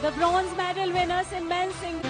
the bronze medal winners in men's singles.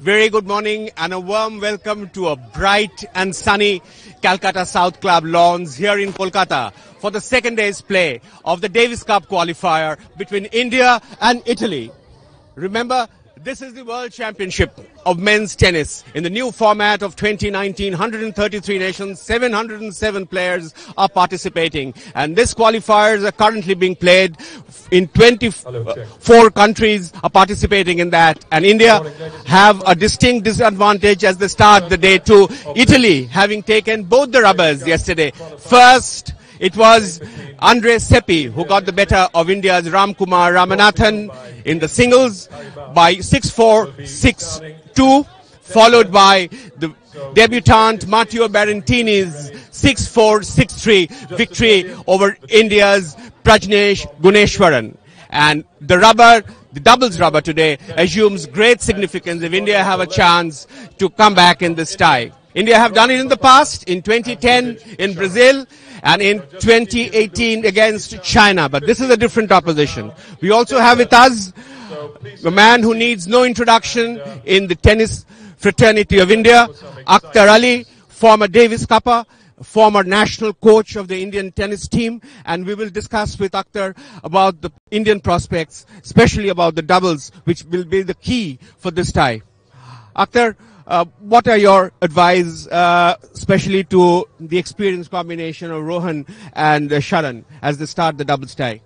Very good morning and a warm welcome to a bright and sunny Calcutta South Club lawns here in Kolkata for the second day's play of the Davis Cup qualifier between India and Italy. Remember, this is the World Championship of men's tennis in the new format of 2019. 133 nations, 707 players are participating. And these qualifiers are currently being played in 24 countries are participating in that. And India have a distinct disadvantage as they start the day to Italy, having taken both the rubbers yesterday. First, it was Andre Seppi who got the better of India's Ramkumar Ramanathan in the singles by 6-4, 6-2, followed by the debutant Matteo Berrettini's 6-4, 6-3 victory over India's Prajnesh Guneshwaran. And the doubles rubber today assumes great significance if India have a chance to come back in this tie. India have done it in the past, in 2010 in Brazil, and in 2018 against China. But this is a different opposition. We also have with us a man who needs no introduction in the tennis fraternity of India, Akhtar Ali, former Davis Cupper, former national coach of the Indian tennis team, and we will discuss with Akhtar about the Indian prospects, especially about the doubles, which will be the key for this tie. Akhtar, what are your advice, especially to the experienced combination of Rohan and Sharan as they start the doubles tie?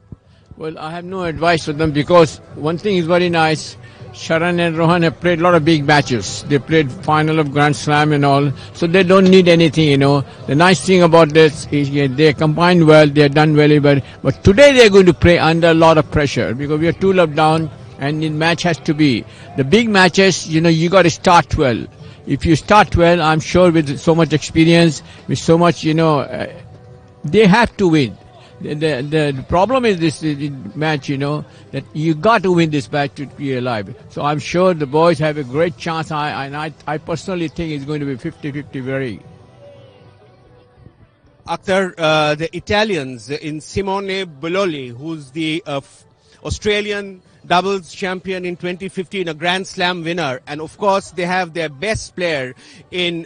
Well, I have no advice for them because one thing is very nice. Sharan and Rohan have played a lot of big matches. They played final of Grand Slam and all, so they don't need anything, you know. The nice thing about this is they combined well, they have done very well. But today they are going to play under a lot of pressure because we are 2-love down and the match has to be. The big matches, you know, you got to start well. If you start well, I'm sure with so much experience, with so much, you know, they have to win. The problem is this match, you know, that you got to win this match to be alive. So I'm sure the boys have a great chance. I personally think it's going to be 50-50 very. Akhtar, the Italians in Simone Bololi, who's the Australian doubles champion in 2015, a Grand Slam winner, and of course they have their best player in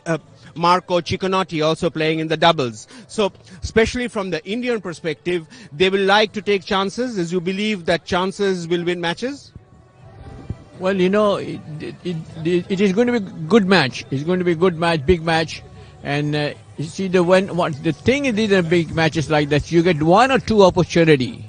Marco Ciccinotti also playing in the doubles. So, especially from the Indian perspective, they will like to take chances, as you believe that chances will win matches? Well, you know, it is going to be a good match. It's going to be a good match, big match. And you see, the thing is, these are big matches like that. You get one or two opportunity.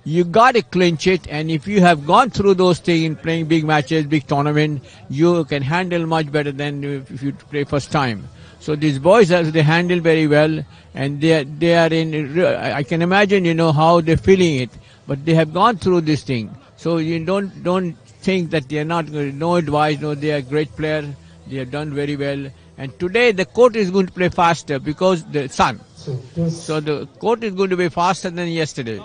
You got to clinch it, and if you have gone through those things in playing big matches, big tournament, you can handle much better than if you play first time. So these boys, they handle very well, and they are in. I can imagine, you know, how they're feeling it, but they have gone through this thing. So you don't think that they are not going to. No advice, no, they are great players. They have done very well, and today the court is going to play faster because the sun. So the court is going to be faster than yesterday.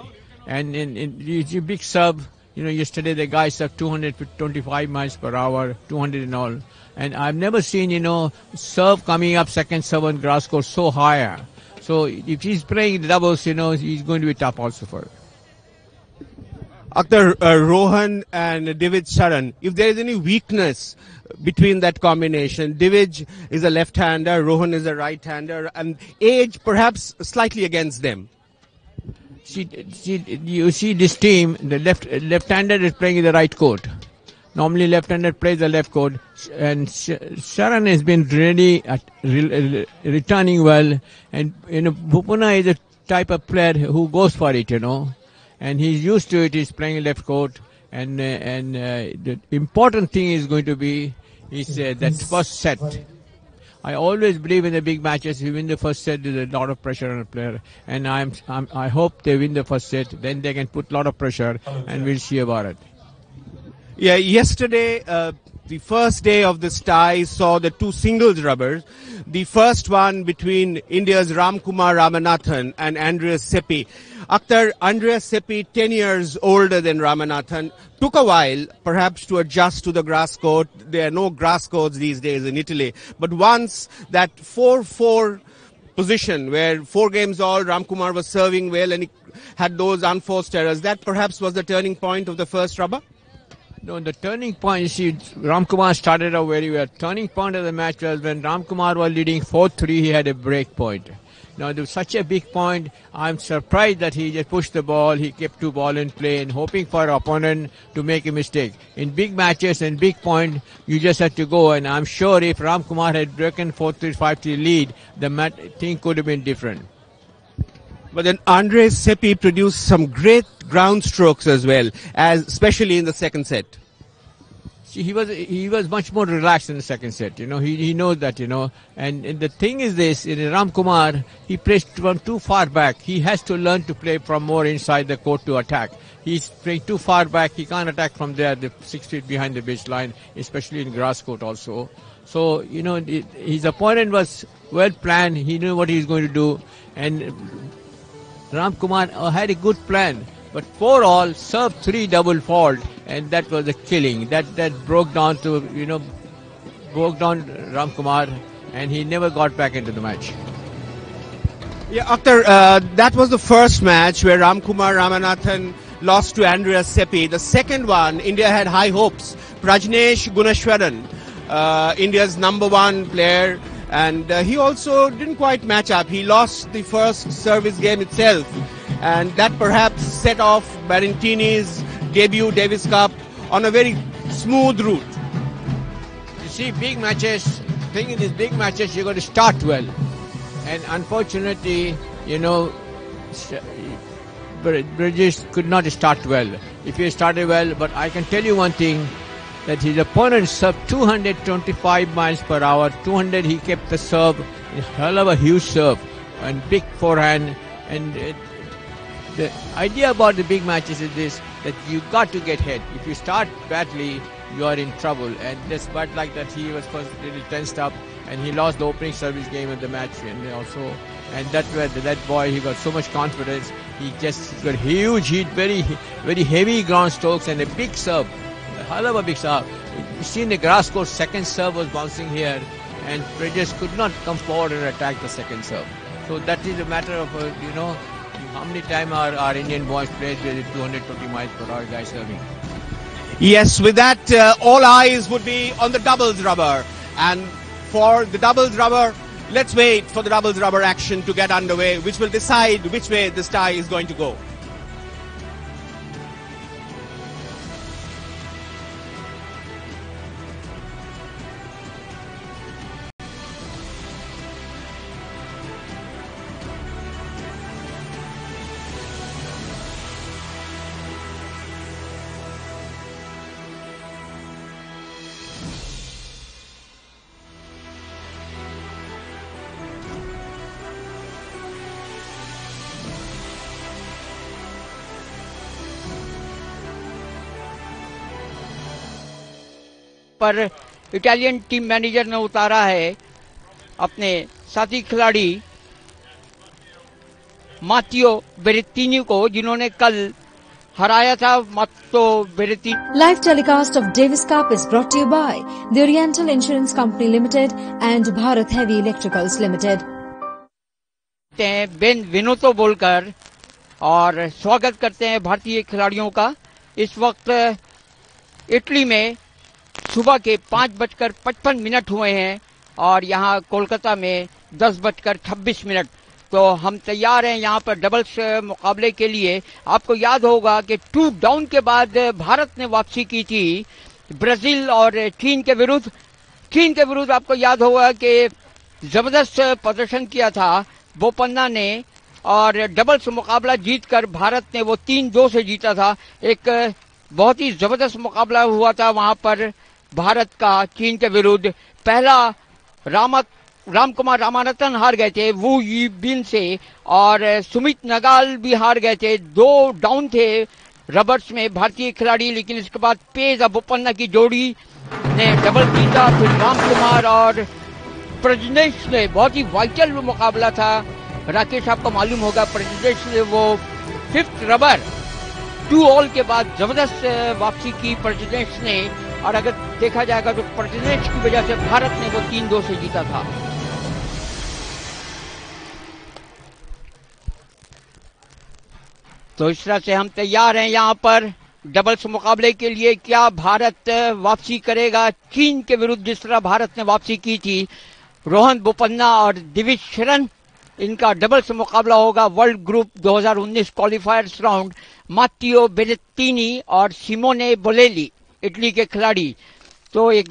And it's a big serve. You know, yesterday the guy served 225 miles per hour, 200 and all. And I've never seen, you know, serve coming up, second serve on grass court so higher. So if he's playing the doubles, you know, he's going to be tough also for it. Akhtar, Rohan and Divid Sharan, if there is any weakness between that combination, Divid is a left-hander, Rohan is a right-hander, and age perhaps slightly against them. You see this team, the left-hander is playing in the right court. Normally left-hander plays the left court, and Sharan has been really returning well. And you know, Bhupana is a type of player who goes for it, you know, and he's used to it. He's playing left court, and the important thing is going to be is that first set. I always believe in the big matches. You win the first set, there's a lot of pressure on a player, and I hope they win the first set. Then they can put a lot of pressure, and we'll see about it. Yeah, yesterday, the first day of this tie saw the two singles rubbers. The first one between India's Ramkumar Ramanathan and Andreas Seppi. Akhtar, Andreas Seppi, 10 years older than Ramanathan, took a while perhaps to adjust to the grass court. There are no grass courts these days in Italy. But once that 4-4 position where 4 games all, Ramkumar was serving well and he had those unforced errors, that perhaps was the turning point of the first rubber? No, the turning point, you see, Ramkumar started out very well. Turning point of the match was when Ramkumar was leading 4-3, he had a break point. Now, there was such a big point, I'm surprised that he just pushed the ball, he kept 2 ball in play and hoping for an opponent to make a mistake. In big matches and big point, you just have to go, and I'm sure if Ramkumar had broken 4-3, 5-3 lead, the thing could have been different. But then Andreas Seppi produced some great ground strokes as well, especially in the second set. See, he was much more relaxed in the second set. You know, he knows that. You know, and the thing is this: in Ramkumar, he plays from too far back. He has to learn to play from more inside the court to attack. He's playing too far back. He can't attack from there, the 6 feet behind the baseline, especially in grass court also. So, you know, his opponent was well planned. He knew what he was going to do, and Ramkumar had a good plan, but 4 all, serve 3 double fault, and that was a killing. That broke down Ramkumar, and he never got back into the match. Yeah, Akhtar, that was the first match where Ramkumar Ramanathan lost to Andreas Seppi. The second one, India had high hopes. Prajnesh Gunneswaran, India's number 1 player, and he also didn't quite match up. He lost the first service game itself, and that perhaps set off Berrettini's debut Davis Cup on a very smooth route. You see, big matches, thing in these big matches, you're going to start well. And unfortunately, you know, Bridges could not start well. If he started well, but I can tell you one thing, that his opponent served 225 miles per hour. 200, he kept the serve, a hell of a huge serve, and big forehand. And the idea about the big matches is this, that you got to get hit. If you start badly, you are in trouble. And despite like that, he was first a little tensed up, and he lost the opening service game of the match. And that boy, he got so much confidence. He got huge hit, very, very heavy ground strokes, and a big serve. Hell of a big serve. You see in the grass court, second serve was bouncing here, and Bridges could not come forward and attack the second serve. So that is a matter of, how many times our Indian boys played with 220 miles per hour guy serving. Yes, with that, all eyes would be on the doubles rubber. And for the doubles rubber, let's wait for the doubles rubber action to get underway, which will decide which way this tie is going to go. पर Italian team manager ने उतारा है अपने साथी खिलाड़ी मात्तियो बेरेत्तिनी को, जिन्होंने कल हराया था मात्तो बेरेत्तिनी। Live telecast of Davis Cup is brought to you by the Oriental Insurance Company Limited and Bharat Heavy Electricals Limited. बेन विनोतो बोलकर और स्वागत करते हैं भारतीय खिलाड़ियों का। इस वक्त इटली में सुबह के 5:55 हुए हैं और यहाँ कोलकाता में 10:26। तो हम तैयार हैं यहाँ पर डबल्स मुकाबले के लिए। आपको याद होगा कि 2 डाउन के बाद भारत ने वापसी की थी ब्राजील और चीन के विरुद्ध आपको याद होगा कि जबरदस्त प्रदर्शन किया था बोपन्ना ने, और डबल्स मुकाबला जीतकर भारत ने वो 3-2 से जीता था। एक बहुत ही जबरदस्त मुकाबला हुआ था वहां पर भारत का चीन के विरुद्ध। पहला रामकुमार रामानाथन हार गए थे वू यीबिन से, और सुमित नगाल भी हार गए थे। 2 डाउन थे रबर्स में भारतीय खिलाड़ी, लेकिन इसके बाद पेज बोपन्ना की जोड़ी ने डबल जीता। फिर रामकुमार और प्रजनेश ने, बहुत ही वाइटल मुकाबला था। राकेश आपको मालूम होगा, प्रजनेश ने वो 5th रबर 2 ऑल के बाद जबरदस्त वापसी की प्रजनेश ने, और अगर देखा जाएगा तो प्रजनेश की वजह से भारत ने वो 3-2 से जीता था। तो इस तरह से हम तैयार हैं यहाँ पर डबल्स मुकाबले के लिए। क्या भारत वापसी करेगा चीन के विरुद्ध जिस तरह भारत ने वापसी की थी? रोहन बोपन्ना और दिविज शरण, इनका डबल्स मुकाबला होगा वर्ल्ड ग्रुप 2019 क्वालिफायर्स राउंड। मात्तियो बेरेत्तीनी और सिमोने बोलेली, इटली के खिलाड़ी। तो एक